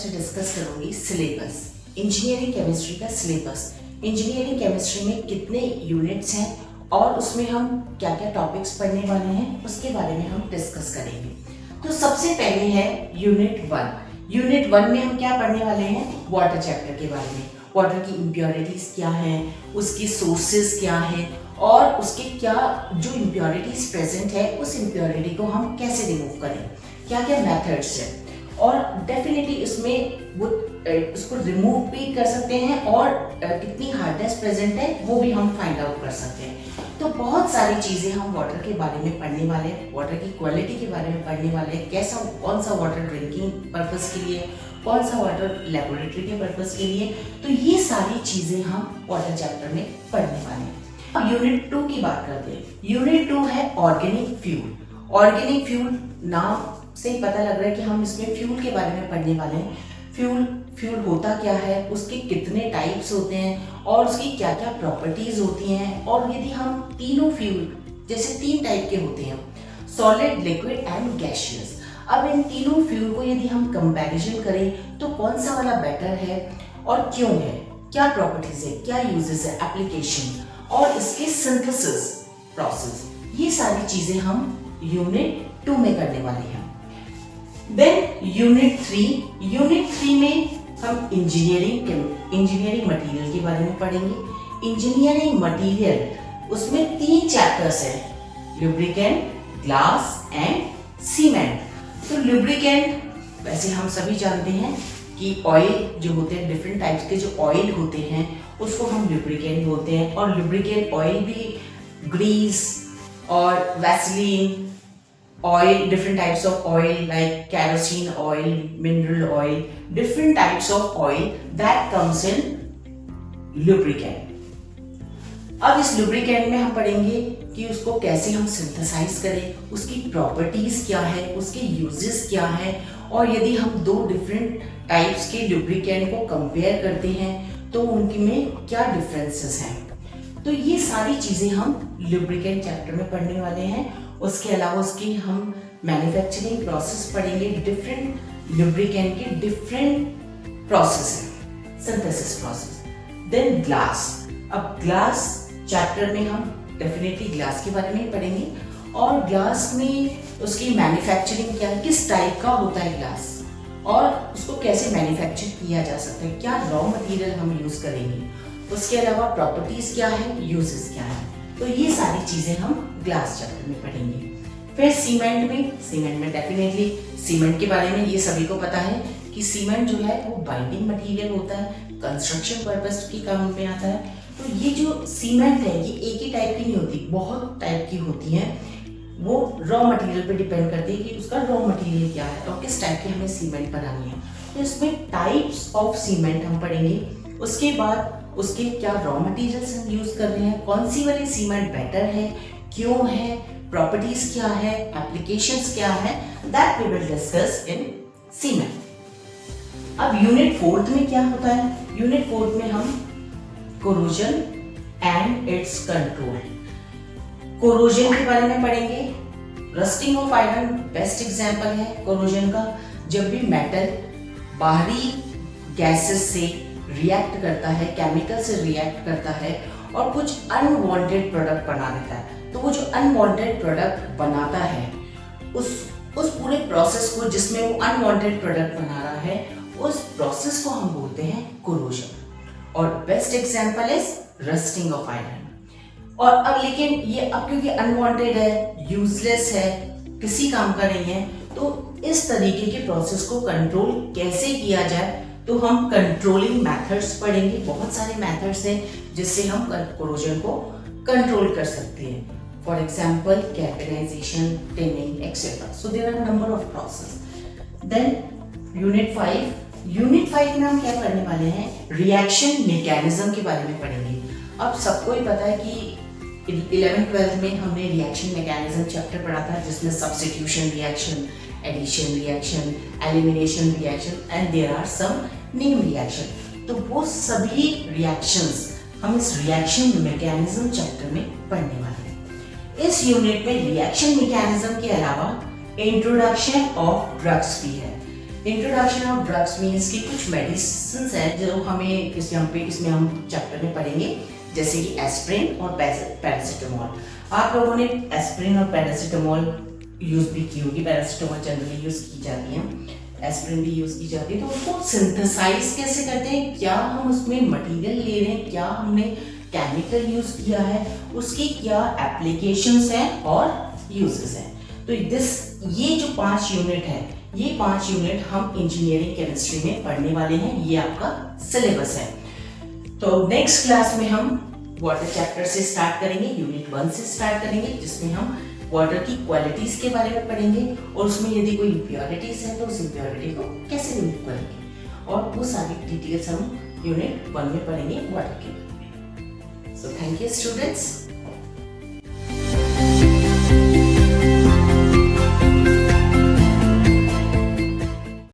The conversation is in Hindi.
आपसे डिस्कस करूंगी सिलेबस, इंजीनियरिंग केमिस्ट्री का सिलेबस। इंजीनियरिंग केमिस्ट्री में कितने यूनिट्स हैं और उसमें हम क्या क्या टॉपिक्स पढ़ने वाले हैं उसके बारे में हम डिस्कस करेंगे। तो सबसे पहले है यूनिट 1। यूनिट 1 में हम क्या पढ़ने वाले हैं? वाटर चैप्टर के बारे में। वाटर की इम्प्योरिटीज क्या है, उसकी सोर्सेज क्या है और उसके क्या जो इम्प्योरिटीज प्रेजेंट है उस इम्प्योरिटी को हम कैसे रिमूव करें, क्या क्या मेथड्स हैं और डेफिनेटली इसमें वो उसको रिमूव भी कर सकते हैं और कितनी हार्डनेस प्रेजेंट है वो भी हम फाइंड आउट कर सकते हैं। तो बहुत सारी चीज़ें हम वाटर के बारे में पढ़ने वाले हैं, वाटर की क्वालिटी के बारे में पढ़ने वाले हैं, कैसा कौन सा वाटर ड्रिंकिंग पर्पस के लिए, कौन सा वाटर लेबोरेटरी के पर्पस के लिए। तो ये सारी चीज़ें हम वाटर चैप्टर में पढ़ने वाले हैं। अब यूनिट 2 की बात करते हैं। यूनिट 2 है ऑर्गेनिक फ्यूल। ऑर्गेनिक फ्यूल नाम से ही पता लग रहा है कि हम इसमें फ्यूल के बारे में पढ़ने वाले हैं। फ्यूल होता क्या है, उसके कितने टाइप्स होते हैं और उसकी क्या क्या प्रॉपर्टीज होती हैं, और यदि हम तीनों फ्यूल जैसे 3 टाइप के होते हैं, सॉलिड, लिक्विड एंड गैसियस। अब इन तीनों फ्यूल को यदि हम कंपैरिजन करें तो कौन सा वाला बेटर है और क्यों है, क्या प्रॉपर्टीज है, क्या यूजेस है, एप्लीकेशन और इसके सिंथेसिस प्रोसेस, ये सारी चीजें हम यूनिट 2 में करने वाले हैं। देन यूनिट 3 में हम इंजीनियरिंग मटेरियल के बारे में पढ़ेंगे। इंजीनियरिंग मटेरियल उसमें 3 चैप्टर्स हैं, लुब्रिकेंट, ग्लास एंड सीमेंट। तो लुब्रिकेंट वैसे हम सभी जानते हैं कि ऑयल जो होते हैं, डिफरेंट टाइप्स के जो ऑयल होते हैं उसको हम लुब्रिकेंट बोलते हैं। और लुब्रिकेंट ऑयल भी ग्रीस और Vaseline oil, different types of oil like kerosene oil, mineral oil, different types of oil that comes in lubricant. अब इस lubricant में हम पढ़ेंगे कि उसको कैसे हम सिंथेसाइज करें, उसकी प्रॉपर्टीज क्या है, उसके यूजेस क्या है, और यदि हम 2 डिफरेंट टाइप्स के lubricant को कंपेयर करते हैं तो उनमें क्या डिफरेंसेस हैं। तो ये सारी चीजें हम lubricant चैप्टर में पढ़ने वाले हैं। उसके अलावा उसकी हम मैन्युफैक्चरिंग प्रोसेस पढ़ेंगे, डिफरेंट लुब्रिकेंट के डिफरेंट प्रोसेस हैं, सिंथेसिस प्रोसेस। Then glass. अब ग्लास चैप्टर में हम डेफिनेटली ग्लास के बारे में पढ़ेंगे और ग्लास में उसकी मैन्युफैक्चरिंग क्या है, किस टाइप का होता है ग्लास और उसको कैसे मैन्युफैक्चर किया जा सकता है, क्या रॉ मटेरियल हम यूज करेंगे, उसके अलावा प्रॉपर्टीज क्या है, यूजेस क्या है। तो ये सारी चीजें हम ग्लास चैप्टर में पढ़ेंगे। फिर सीमेंट में डेफिनेटली सीमेंट के बारे में ये सभी को पता है कि सीमेंट जो है वो बाइंडिंग मटेरियल होता है, कंस्ट्रक्शन पर्पस की काम में आता है। तो ये जो सीमेंट है ये एक ही टाइप की नहीं होती, बहुत टाइप की होती है। वो रॉ मटेरियल पे डिपेंड करती है कि उसका रॉ मटेरियल क्या है और किस टाइप की हमें सीमेंट बनानी है। तो इसमें टाइप्स ऑफ सीमेंट हम पढ़ेंगे। उसके बाद उसके क्या रॉ मटेरियल्स हम यूज कर रहे हैं, कौन सी वाली सीमेंट बेटर है, क्यों है, प्रॉपर्टीज क्या है, एप्लीकेशंस क्या है, that we will discuss in cement. अब यूनिट 4 में क्या होता है? यूनिट 4 में हम corrosion and its control, corrosion के बारे में पढ़ेंगे। Rusting of iron best example है कोरोजन का। जब भी मेटल बाहरी गैसेस से रिएक्ट करता है, केमिकल से रिएक्ट करता है और कुछ अनवांटेड प्रोडक्ट बना देता है, तो वो जो अनवांटेड प्रोडक्ट बनाता है उस पूरे प्रोसेस को, जिसमें वो अनवांटेड प्रोडक्ट बना रहा है, उस प्रोसेस को हम बोलते हैं कोरोजन। और best example is rusting of iron. और अब लेकिन ये अब क्योंकि अनवांटेड है, यूजलेस है, किसी काम का नहीं है, तो इस तरीके के प्रोसेस को कंट्रोल कैसे किया जाए, तो हम कंट्रोलिंग मेथड्स पढ़ेंगे। बहुत सारे मेथड्स हैं जिससे हम कोरोजन को कंट्रोल कर सकते हैं। For example galvanisation, tinning etcetera. So there are number of process. Then unit 5 में हम क्या करने वाले हैं? रिएक्शन मैकेनिज्म के बारे में पढ़ेंगे। अब सबको ही पता है कि 11th-12th में हमने रिएक्शन मैकेनिज्म चैप्टर पढ़ा था, जिसमें substitution reaction, addition reaction, elimination reaction and there are some name reaction. तो वो सभी रिएक्शंस हम इस रिएक्शन मैकेनिज्म चैप्टर में पढ़ने वाले हैं। इस यूनिट में रिएक्शन मैकेनिज्म के अलावा इंट्रोडक्शन ऑफ ड्रग्स भी है। इंट्रोडक्शन ऑफ ड्रग्स मीन्स कि कुछ मेडिसिन हैं जो हमें इसमें हम चैप्टर में पढ़ेंगे, जैसे कि एस्प्रिन और पैरासीटामोल। आप लोगों ने एस्प्रिन और पैरासीटामोल यूज भी की होगी। पैरासीटामोल जनरली यूज की जाती है, एस्प्रिन भी यूज की जाती है। तो उसको सिंथेसाइज कैसे करते हैं, क्या हम उसमें मटेरियल ले रहे हैं, क्या हमने केमिकल यूज किया है, उसकी क्या एप्लीकेशंस हैं और यूजेस हैं। तो ये जो 5 यूनिट है, ये 5 यूनिट हम इंजीनियरिंग केमिस्ट्री में पढ़ने वाले हैं। ये आपका सिलेबस है। तो नेक्स्ट क्लास में हम वाटर चैप्टर से स्टार्ट करेंगे, यूनिट 1 से स्टार्ट करेंगे, जिसमें हम वाटर की क्वालिटीज के बारे में पढ़ेंगे और उसमें यदि कोई इम्प्योरिटीज है तो उस इम्प्योरिटी को कैसे रिमूव करेंगे, और वो सारी डिटेल्स हम यूनिट 1 में पढ़ेंगे वाटर के। So thank you students.